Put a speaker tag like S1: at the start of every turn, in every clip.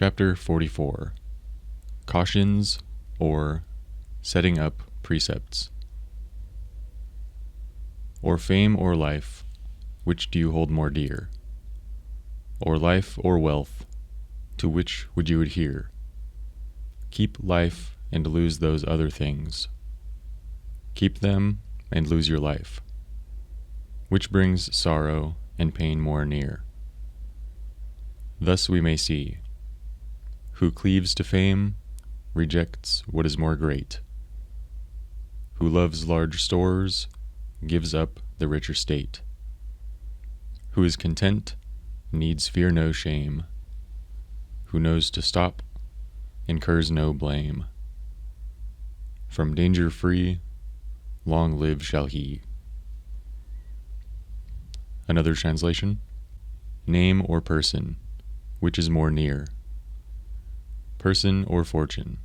S1: Chapter 44. Cautions or Setting Up Precepts. Or fame or life, which do you hold more dear? Or life or wealth, to which would you adhere? Keep life and lose those other things. Keep them and lose your life. Which brings sorrow and pain more near? Thus we may see, who cleaves to fame rejects what is more great. Who loves large stores gives up the richer state. Who is content needs fear no shame. Who knows to stop incurs no blame. From danger free, long live shall he. Another translation. Name or person, which is more near? Person or fortune,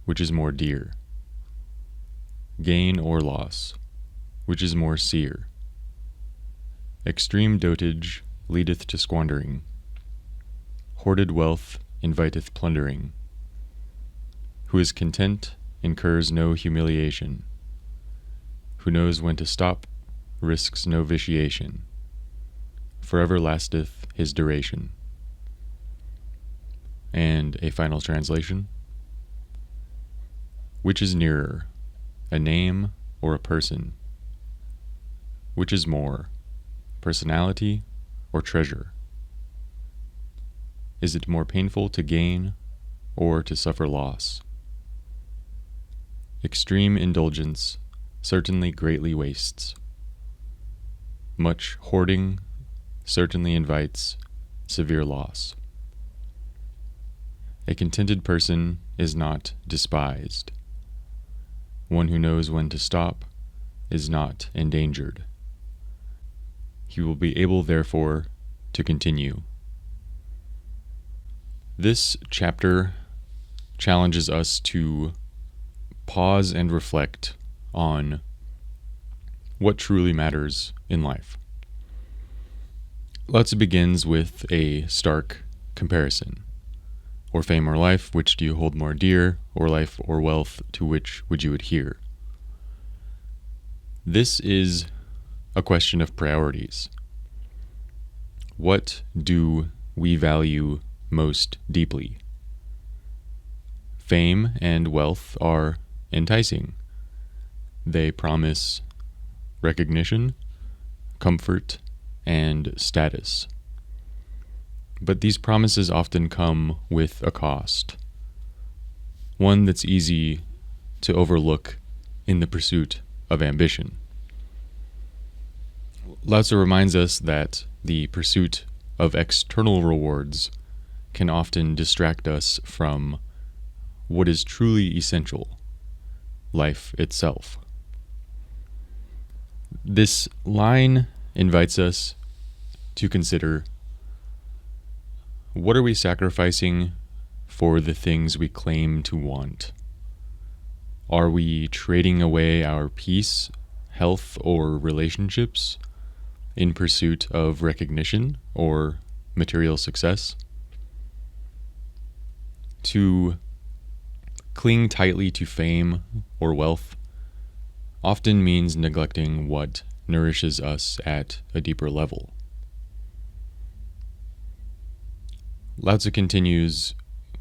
S1: which is more dear? Gain or loss, which is more seer? Extreme dotage leadeth to squandering. Hoarded wealth inviteth plundering. Who is content incurs no humiliation. Who knows when to stop risks no vitiation. Forever lasteth his duration. And a final translation. Which is nearer, a name or a person? Which is more, personality or treasure? Is it more painful to gain or to suffer loss? Extreme indulgence certainly greatly wastes. Much hoarding certainly invites severe loss. A contented person is not despised. One who knows when to stop is not endangered. He will be able, therefore, to continue. This chapter challenges us to pause and reflect on what truly matters in life. Lao Tzu begins with a stark comparison. Or fame or life, which do you hold more dear? Or life or wealth, to which would you adhere? This is a question of priorities. What do we value most deeply? Fame and wealth are enticing. They promise recognition, comfort, and status. But these promises often come with a cost, one that's easy to overlook in the pursuit of ambition. Lao Tzu reminds us that the pursuit of external rewards can often distract us from what is truly essential, life itself. This line invites us to consider, what are we sacrificing for the things we claim to want? Are we trading away our peace, health, or relationships in pursuit of recognition or material success? To cling tightly to fame or wealth often means neglecting what nourishes us at a deeper level. Lao Tzu continues,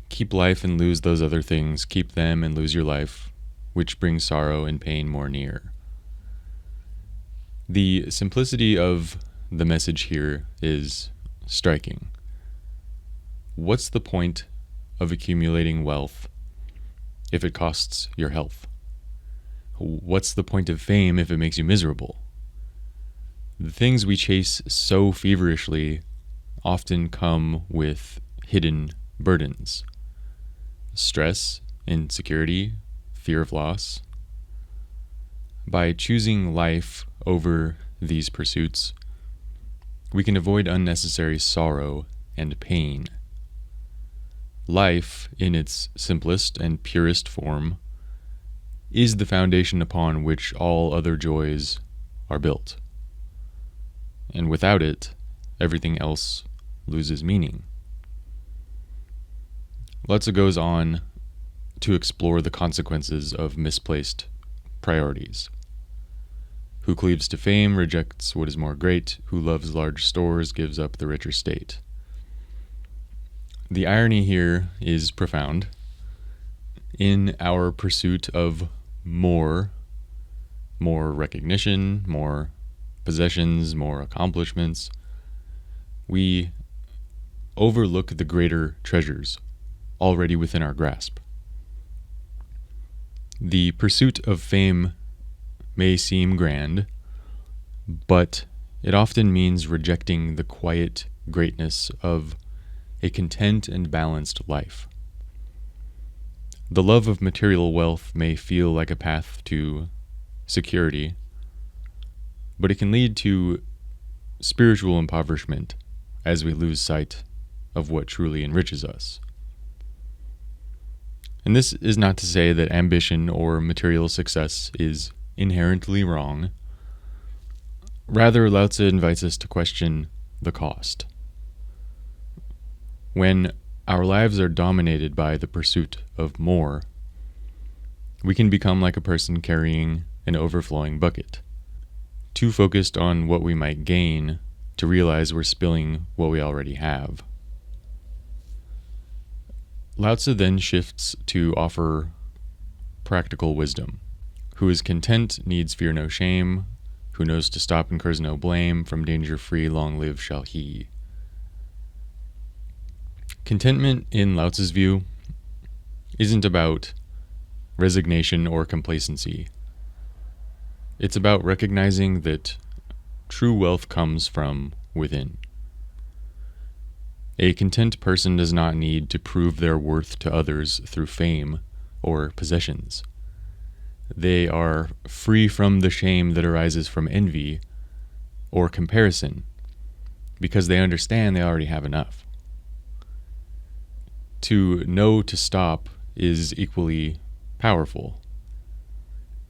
S1: keep life and lose those other things, keep them and lose your life, which brings sorrow and pain more near. The simplicity of the message here is striking. What's the point of accumulating wealth if it costs your health? What's the point of fame if it makes you miserable? The things we chase so feverishly often come with hidden burdens. Stress, insecurity, fear of loss. By choosing life over these pursuits, we can avoid unnecessary sorrow and pain. Life, in its simplest and purest form, is the foundation upon which all other joys are built. And without it, everything else loses meaning. Lao Tzu goes on to explore the consequences of misplaced priorities. Who cleaves to fame rejects what is more great. Who loves large stores gives up the richer state. The irony here is profound. In our pursuit of more recognition, more possessions, more accomplishments, we overlook the greater treasures already within our grasp. The pursuit of fame may seem grand, but it often means rejecting the quiet greatness of a content and balanced life. The love of material wealth may feel like a path to security, but it can lead to spiritual impoverishment as we lose sight of what truly enriches us. And this is not to say that ambition or material success is inherently wrong. Rather, Lao Tzu invites us to question the cost. When our lives are dominated by the pursuit of more, we can become like a person carrying an overflowing bucket, too focused on what we might gain to realize we're spilling what we already have. Lao Tzu then shifts to offer practical wisdom. Who is content needs fear no shame. Who knows to stop incurs no blame. From danger free long live shall he. Contentment, in Lao Tzu's view, isn't about resignation or complacency. It's about recognizing that true wealth comes from within. A content person does not need to prove their worth to others through fame or possessions. They are free from the shame that arises from envy or comparison because they understand they already have enough. To know to stop is equally powerful.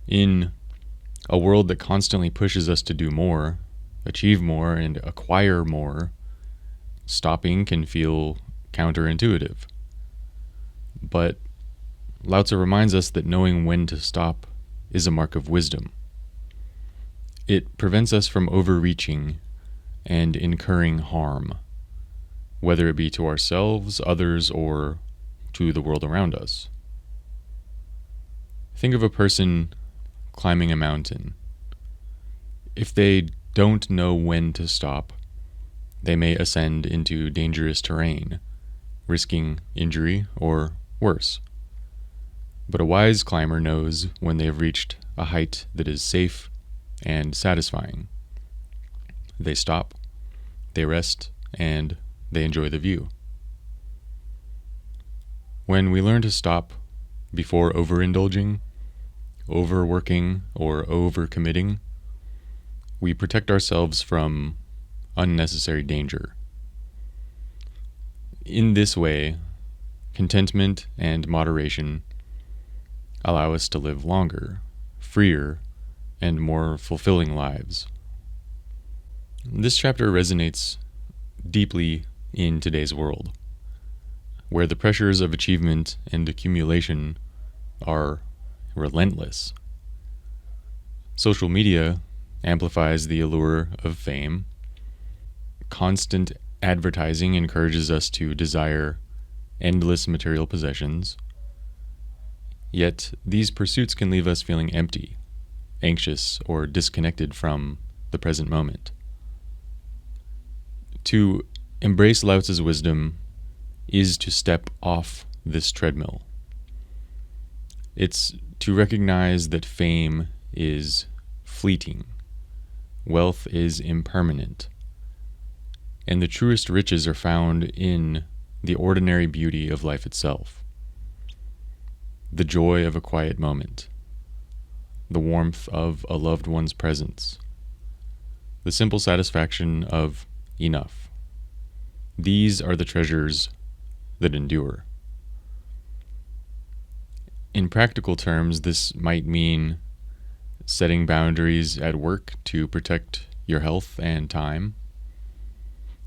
S1: In a world that constantly pushes us to do more, achieve more, and acquire more, stopping can feel counterintuitive. But Lao Tzu reminds us that knowing when to stop is a mark of wisdom. It prevents us from overreaching and incurring harm, whether it be to ourselves, others, or to the world around us. Think of a person climbing a mountain. If they don't know when to stop, they may ascend into dangerous terrain, risking injury or worse. But a wise climber knows when they have reached a height that is safe and satisfying. They stop, they rest, and they enjoy the view. When we learn to stop before overindulging, overworking, or overcommitting, we protect ourselves from unnecessary danger. In this way, contentment and moderation allow us to live longer, freer, and more fulfilling lives. This chapter resonates deeply in today's world, where the pressures of achievement and accumulation are relentless. Social media amplifies the allure of fame. Constant advertising encourages us to desire endless material possessions. Yet these pursuits can leave us feeling empty, anxious, or disconnected from the present moment. To embrace Lao Tzu's wisdom is to step off this treadmill. It's to recognize that fame is fleeting, wealth is impermanent, and the truest riches are found in the ordinary beauty of life itself. The joy of a quiet moment, the warmth of a loved one's presence, the simple satisfaction of enough. These are the treasures that endure. In practical terms, this might mean setting boundaries at work to protect your health and time.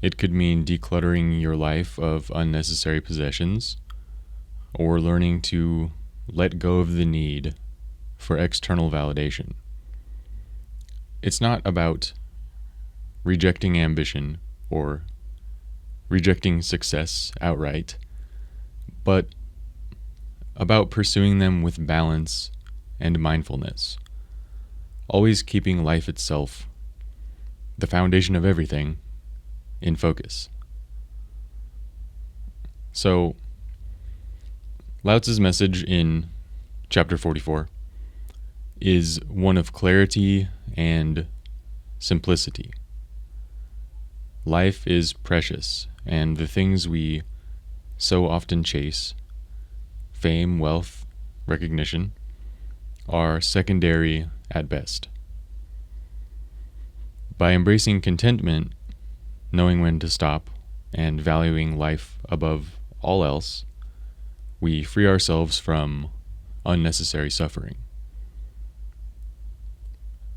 S1: It could mean decluttering your life of unnecessary possessions, or learning to let go of the need for external validation. It's not about rejecting ambition or rejecting success outright, but about pursuing them with balance and mindfulness, always keeping life itself, the foundation of everything, in focus. So, Lao Tzu's message in chapter 44 is one of clarity and simplicity. Life is precious, and the things we so often chase, fame, wealth, recognition, are secondary at best. By embracing contentment, knowing when to stop, and valuing life above all else, we free ourselves from unnecessary suffering.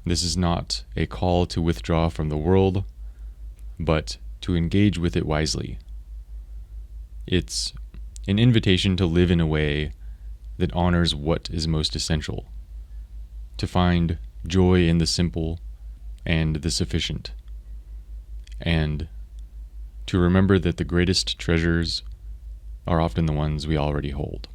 S1: This is not a call to withdraw from the world, but to engage with it wisely. It's an invitation to live in a way that honors what is most essential, to find joy in the simple and the sufficient, and to remember that the greatest treasures are often the ones we already hold.